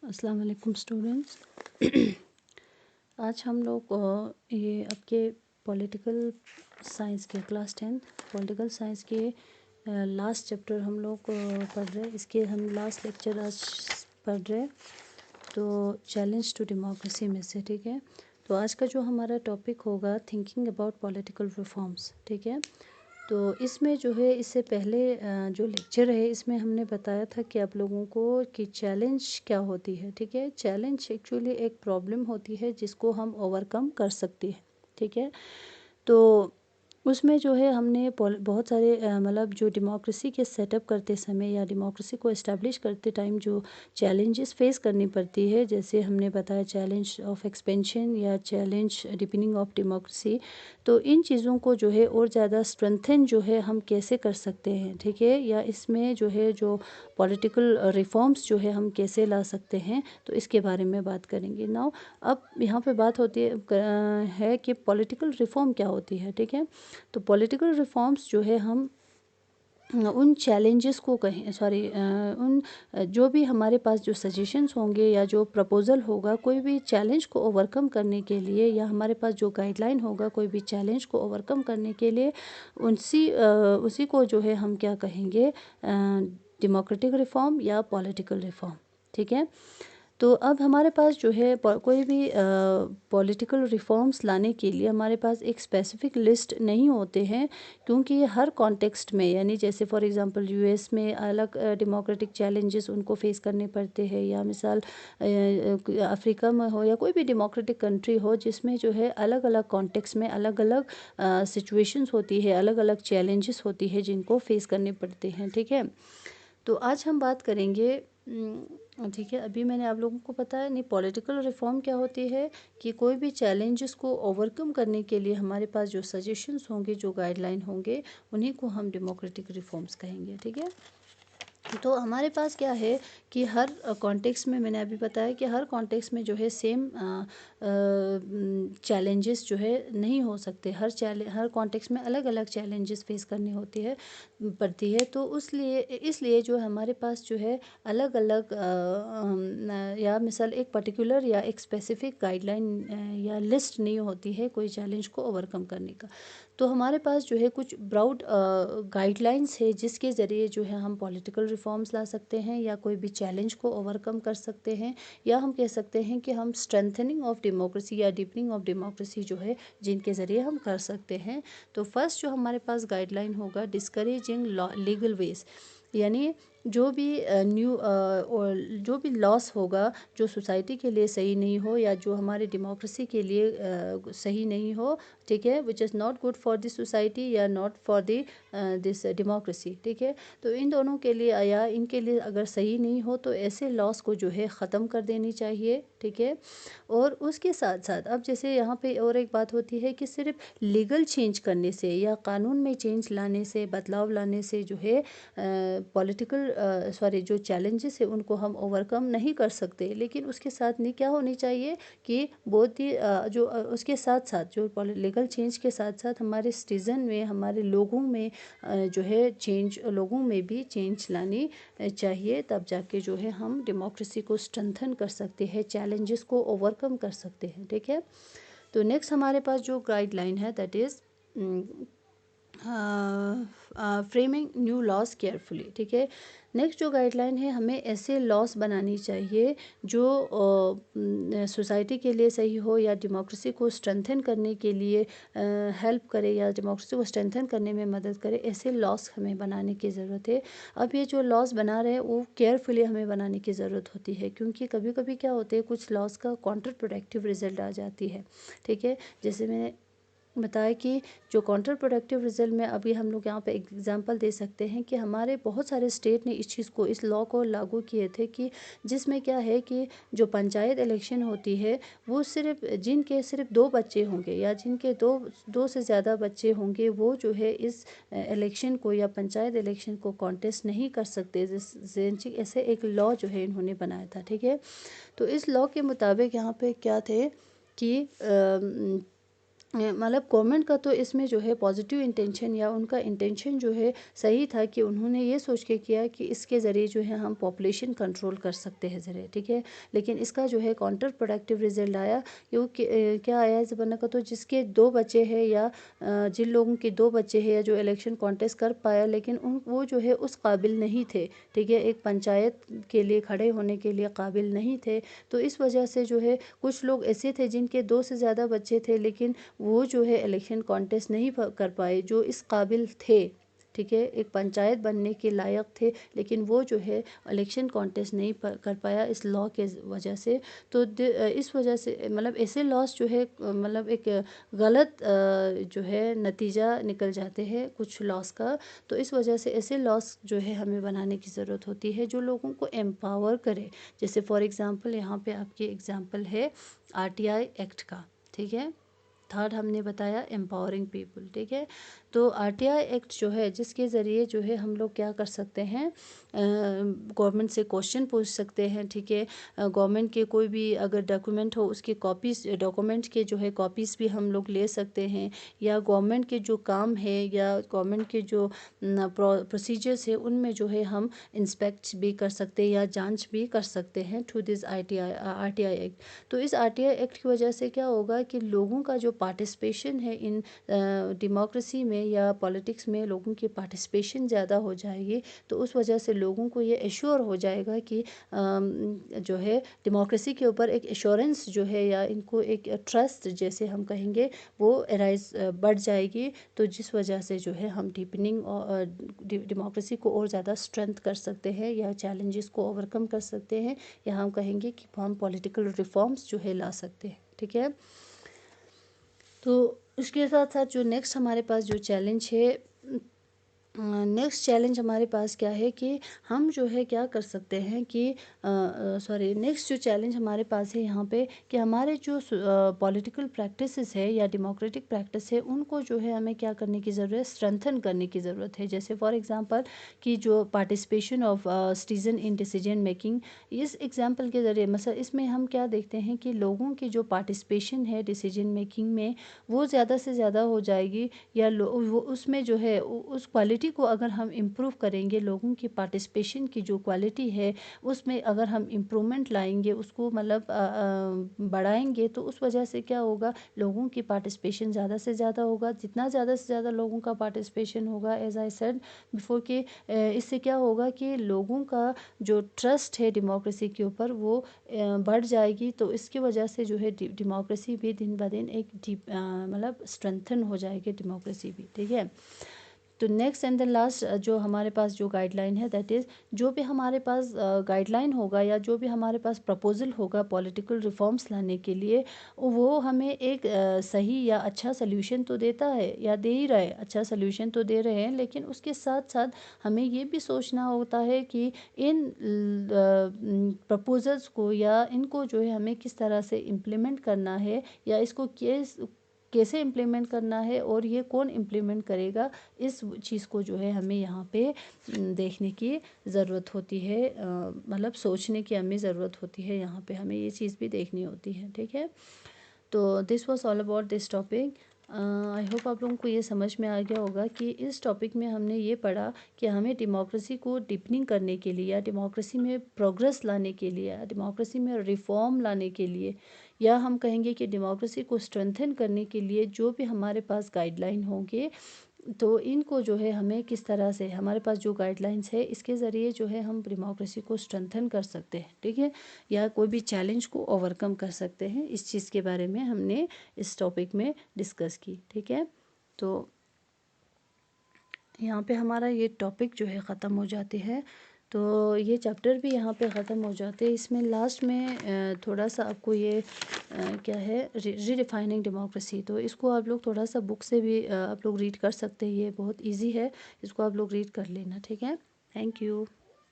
अस्सलाम वालेकुम स्टूडेंट्स। आज हम लोग ये आपके पॉलिटिकल साइंस के क्लास 10 पॉलिटिकल साइंस के लास्ट चैप्टर हम लोग पढ़ रहे हैं। इसके हम लास्ट लेक्चर आज पढ़ रहे हैं, तो चैलेंज टू डेमोक्रेसी में से, ठीक है। तो आज का जो हमारा टॉपिक होगा थिंकिंग अबाउट पॉलिटिकल रिफॉर्म्स, ठीक है। तो इसमें जो है, इससे पहले जो लेक्चर है इसमें हमने बताया था कि आप लोगों को कि चैलेंज क्या होती है, ठीक है। चैलेंज एक्चुअली एक प्रॉब्लम होती है जिसको हम ओवरकम कर सकते हैं, ठीक है। तो उसमें जो है हमने बहुत सारे मतलब जो डेमोक्रेसी के सेटअप करते समय या डेमोक्रेसी को इस्टेब्लिश करते टाइम जो चैलेंजेस फेस करनी पड़ती है, जैसे हमने बताया चैलेंज ऑफ एक्सपेंशन या चैलेंज डिपेंडिंग ऑफ डेमोक्रेसी। तो इन चीज़ों को जो है और ज़्यादा स्ट्रेंथन जो है हम कैसे कर सकते हैं, ठीक है, या इसमें जो है जो पॉलिटिकल रिफॉर्म्स जो है हम कैसे ला सकते हैं, तो इसके बारे में बात करेंगे। नाउ अब यहाँ पे बात होती है कि पॉलिटिकल रिफॉर्म क्या होती है, ठीक है। तो पॉलिटिकल रिफॉर्म्स जो है हम उन चैलेंजेस को कहें, उन जो भी हमारे पास जो सजेशंस होंगे या जो प्रपोज़ल होगा कोई भी चैलेंज को ओवरकम करने के लिए, या हमारे पास जो गाइडलाइन होगा कोई भी चैलेंज को ओवरकम करने के लिए, उसी को जो है हम क्या कहेंगे, डेमोक्रेटिक रिफॉर्म या पॉलिटिकल रिफॉर्म, ठीक है। तो अब हमारे पास जो है कोई भी पॉलिटिकल रिफॉर्म्स लाने के लिए हमारे पास एक स्पेसिफिक लिस्ट नहीं होते हैं, क्योंकि ये हर कॉन्टेक्स्ट में, यानी जैसे फॉर एग्जांपल यूएस में अलग डेमोक्रेटिक चैलेंजेस उनको फेस करने पड़ते हैं, या मिसाल अफ्रीका में हो या कोई भी डेमोक्रेटिक कंट्री हो जिसमें जो है अलग अलग कॉन्टेक्स्ट में अलग अलग सिचुएशंस होती है, अलग अलग चैलेंजेस होती है जिनको फेस करने पड़ते हैं, ठीक है। तो आज हम बात करेंगे, ठीक है। अभी मैंने आप लोगों को बताया नहीं पॉलिटिकल रिफॉर्म क्या होती है, कि कोई भी चैलेंजेस को ओवरकम करने के लिए हमारे पास जो सजेशंस होंगे, जो गाइडलाइन होंगे, उन्हीं को हम डेमोक्रेटिक रिफॉर्म्स कहेंगे, ठीक है। तो हमारे पास क्या है कि हर कॉन्टेक्स्ट में, मैंने अभी बताया कि हर कॉन्टेक्स्ट में जो है सेम चैलेंजेस जो है नहीं हो सकते। हर कॉन्टेक्स्ट में अलग अलग चैलेंजेस फेस करनी होती है पड़ती है। तो इसलिए जो हमारे पास जो है अलग अलग या मिसाल एक पर्टिकुलर या एक स्पेसिफिक गाइडलाइन या लिस्ट नहीं होती है कोई चैलेंज को ओवरकम करने का। तो हमारे पास जो है कुछ ब्रॉड गाइडलाइंस है जिसके ज़रिए जो है हम पॉलिटिकल रिफॉर्म्स ला सकते हैं, या कोई भी चैलेंज को ओवरकम कर सकते हैं, या हम कह सकते हैं कि हम स्ट्रेंथनिंग ऑफ डेमोक्रेसी या डीपनिंग ऑफ डेमोक्रेसी जो है जिनके ज़रिए हम कर सकते हैं। तो फर्स्ट जो हमारे पास गाइडलाइन होगा डिस्करेजिंग लीगल वेज, यानी जो भी जो भी लॉस होगा जो सोसाइटी के लिए सही नहीं हो, या जो हमारे डेमोक्रेसी के लिए सही नहीं हो, ठीक है, which is not good for this society या नॉट फॉर दिस डेमोक्रेसी, ठीक है। तो इन दोनों के लिए या इनके लिए अगर सही नहीं हो तो ऐसे लॉस को जो है ख़त्म कर देनी चाहिए, ठीक है। और उसके साथ साथ अब जैसे यहाँ पे और एक बात होती है कि सिर्फ लीगल चेंज करने से या कानून में चेंज लाने से, बदलाव लाने से जो है जो चैलेंजेस है उनको हम ओवरकम नहीं कर सकते। लेकिन उसके साथ नहीं क्या होनी चाहिए कि बहुत ही उसके साथ साथ जो लीगल चेंज के साथ साथ हमारे सिटीज़न में, हमारे लोगों में जो है लोगों में भी चेंज लानी चाहिए। तब जाके जो है हम डेमोक्रेसी को स्ट्रेंथन कर सकते हैं, चैलेंजेस को ओवरकम कर सकते हैं, ठीक है। तो नेक्स्ट हमारे पास जो गाइडलाइन है that is framing new laws carefully, ठीक है। नेक्स्ट जो गाइडलाइन है, हमें ऐसे लॉस बनानी चाहिए जो सोसाइटी के लिए सही हो, या डेमोक्रेसी को स्ट्रेंथन करने के लिए हेल्प करे, या डेमोक्रेसी को स्ट्रेंथन करने में मदद करे। ऐसे लॉस हमें बनाने की ज़रूरत है। अब ये जो लॉस बना रहे हैं वो केयरफुली हमें बनाने की ज़रूरत होती है, क्योंकि कभी कभी क्या होते हैं कुछ लॉस का काउंटर प्रोडक्टिव रिजल्ट आ जाती है, ठीक है। जैसे मैंने बताया कि जो काउंटर प्रोडक्टिव रिजल्ट में अभी हम लोग यहाँ पे एग्जांपल दे सकते हैं कि हमारे बहुत सारे स्टेट ने इस लॉ को लागू किए थे, कि जिसमें क्या है कि जो पंचायत इलेक्शन होती है वो सिर्फ 2 बच्चे होंगे, या जिनके दो से ज़्यादा बच्चे होंगे, वो जो है इस इलेक्शन को या पंचायत इलेक्शन को कॉन्टेस्ट नहीं कर सकते। ऐसे एक लॉ जो है इन्होंने बनाया था, ठीक है। तो इस लॉ के मुताबिक यहाँ पे क्या थे कि मतलब गवर्नमेंट का तो इसमें जो है पॉजिटिव इंटेंशन या उनका इंटेंशन जो है सही था कि उन्होंने ये सोच के किया कि इसके ज़रिए जो है हम पॉपुलेशन कंट्रोल कर सकते हैं ज़रिए, ठीक है। लेकिन इसका जो है काउंटर प्रोडक्टिव रिजल्ट आया, क्योंकि क्या आया इस बना का, तो जिसके 2 बच्चे हैं या जिन लोगों के 2 बच्चे हैं या जो इलेक्शन कॉन्टेस्ट कर पाया, लेकिन उन वो जो है उस काबिल नहीं थे, ठीक है, एक पंचायत के लिए खड़े होने के लिए काबिल नहीं थे। तो इस वजह से जो है कुछ लोग ऐसे थे जिनके 2 से ज़्यादा बच्चे थे, लेकिन वो जो है इलेक्शन कॉन्टेस्ट नहीं कर पाए, जो इस काबिल थे, ठीक है, एक पंचायत बनने के लायक थे, लेकिन वो जो है इलेक्शन कॉन्टेस्ट नहीं कर पाया इस लॉ के वजह से। तो इस वजह से मतलब ऐसे लॉस जो है मतलब एक गलत जो है नतीजा निकल जाते हैं कुछ लॉस का। तो इस वजह से ऐसे लॉस जो है हमें बनाने की ज़रूरत होती है जो लोगों को एम्पावर करे। जैसे फॉर एग्ज़ाम्पल यहाँ पे आपकी एग्ज़ाम्पल है RTI एक्ट का, ठीक है। थर्ड हमने बताया एम्पावरिंग पीपल, ठीक है। तो RTI एक्ट जो है जिसके ज़रिए जो है हम लोग क्या कर सकते हैं, गवर्नमेंट से क्वेश्चन पूछ सकते हैं, ठीक है। गवर्नमेंट के कोई भी अगर डॉक्यूमेंट हो उसकी कॉपीज़, डॉक्यूमेंट के जो है कॉपीज़ भी हम लोग ले सकते हैं, या गवर्नमेंट के जो काम है या गवर्नमेंट के जो प्रोसीजर्स है उनमें जो है हम इंस्पेक्ट भी कर सकते हैं या जांच भी कर सकते हैं थ्रू दिस RTI एक्ट। तो इस RTI एक्ट की वजह से क्या होगा कि लोगों का जो पार्टिसिपेशन है इन डेमोक्रेसी में या पॉलिटिक्स में, लोगों की पार्टिसिपेशन ज़्यादा हो जाएगी। तो उस वजह से लोगों को ये एश्योर हो जाएगा कि जो है डेमोक्रेसी के ऊपर एक एश्योरेंस जो है या इनको एक ट्रस्ट जैसे हम कहेंगे वो एराइज बढ़ जाएगी। तो जिस वजह से जो है हम डीपनिंग और डेमोक्रेसी को और ज़्यादा स्ट्रेंथ कर सकते हैं या चैलेंजेस को ओवरकम कर सकते हैं, या हम कहेंगे कि हम पॉलिटिकल रिफॉर्म्स जो है ला सकते हैं, ठीक है। तो उसके साथ साथ जो नेक्स्ट हमारे पास जो चैलेंज है, नेक्स्ट चैलेंज हमारे पास क्या है कि हम जो है क्या कर सकते हैं कि नेक्स्ट जो चैलेंज हमारे पास है यहाँ पे कि हमारे जो पॉलिटिकल प्रैक्टिसेस है या डेमोक्रेटिक प्रैक्टिस है उनको जो है हमें क्या करने की ज़रूरत है, स्ट्रेंथन करने की ज़रूरत है। जैसे फॉर एग्जांपल कि जो participation of citizen in decision making, इस एग्जांपल के ज़रिए मतलब इसमें हम क्या देखते हैं कि लोगों की जो पार्टिसिपेशन है डिसीजन मेकिंग में वो ज़्यादा से ज़्यादा हो जाएगी, या वो उसमें जो है उस क्वालिटी को अगर हम इम्प्रूव करेंगे, लोगों की पार्टिसिपेशन की जो क्वालिटी है उसमें अगर हम इम्प्रूवमेंट लाएंगे, उसको मतलब बढ़ाएंगे, तो उस वजह से क्या होगा, लोगों की पार्टिसिपेशन ज़्यादा से ज़्यादा होगा। जितना ज़्यादा से ज़्यादा लोगों का पार्टिसिपेशन होगा, एज आई सेड बिफोर कि इससे क्या होगा कि लोगों का जो ट्रस्ट है डेमोक्रेसी के ऊपर वो बढ़ जाएगी। तो इसकी वजह से जो है डेमोक्रेसी भी दिन ब दिन एक मतलब स्ट्रेंथन हो जाएगी डेमोक्रेसी भी, ठीक है। तो नेक्स्ट एंड द लास्ट जो हमारे पास जो गाइडलाइन है, दैट इज़ जो भी हमारे पास गाइडलाइन होगा या जो भी हमारे पास प्रपोजल होगा पॉलिटिकल रिफॉर्म्स लाने के लिए, वो हमें एक सही या अच्छा सल्यूशन तो देता है या दे ही रहा है, अच्छा सल्यूशन तो दे रहे हैं, लेकिन उसके साथ साथ हमें ये भी सोचना होता है कि इन प्रपोजल्स को या इनको जो है हमें किस तरह से इम्प्लीमेंट करना है या इसको कैसे इम्प्लीमेंट करना है और ये कौन इम्प्लीमेंट करेगा। इस चीज़ को जो है हमें यहाँ पे देखने की ज़रूरत होती है, मतलब सोचने की हमें ज़रूरत होती है, यहाँ पे हमें ये चीज़ भी देखनी होती है, ठीक है। तो this was all about this topic. I hope आप लोगों को ये समझ में आ गया होगा कि इस टॉपिक में हमने ये पढ़ा कि हमें डेमोक्रेसी को डीपनिंग करने के लिए या डेमोक्रेसी में प्रोग्रेस लाने के लिए या डेमोक्रेसी में रिफॉर्म लाने के लिए, या हम कहेंगे कि डेमोक्रेसी को स्ट्रेंथन करने के लिए जो भी हमारे पास गाइडलाइन होंगे, तो इनको जो है हमें किस तरह से, हमारे पास जो गाइडलाइंस है इसके ज़रिए जो है हम डेमोक्रेसी को स्ट्रेंथन कर सकते हैं, ठीक है, या कोई भी चैलेंज को ओवरकम कर सकते हैं। इस चीज़ के बारे में हमने इस टॉपिक में डिस्कस की, ठीक है। तो यहाँ पे हमारा ये टॉपिक जो है ख़त्म हो जाते हैं। तो ये चैप्टर भी यहाँ पे ख़त्म हो जाते हैं। इसमें लास्ट में थोड़ा सा आपको ये क्या है, रीडिफाइनिंग डेमोक्रेसी, तो इसको आप लोग थोड़ा सा बुक से भी आप लोग रीड कर सकते हैं। ये बहुत इजी है, इसको आप लोग रीड कर लेना, ठीक है। Thank you.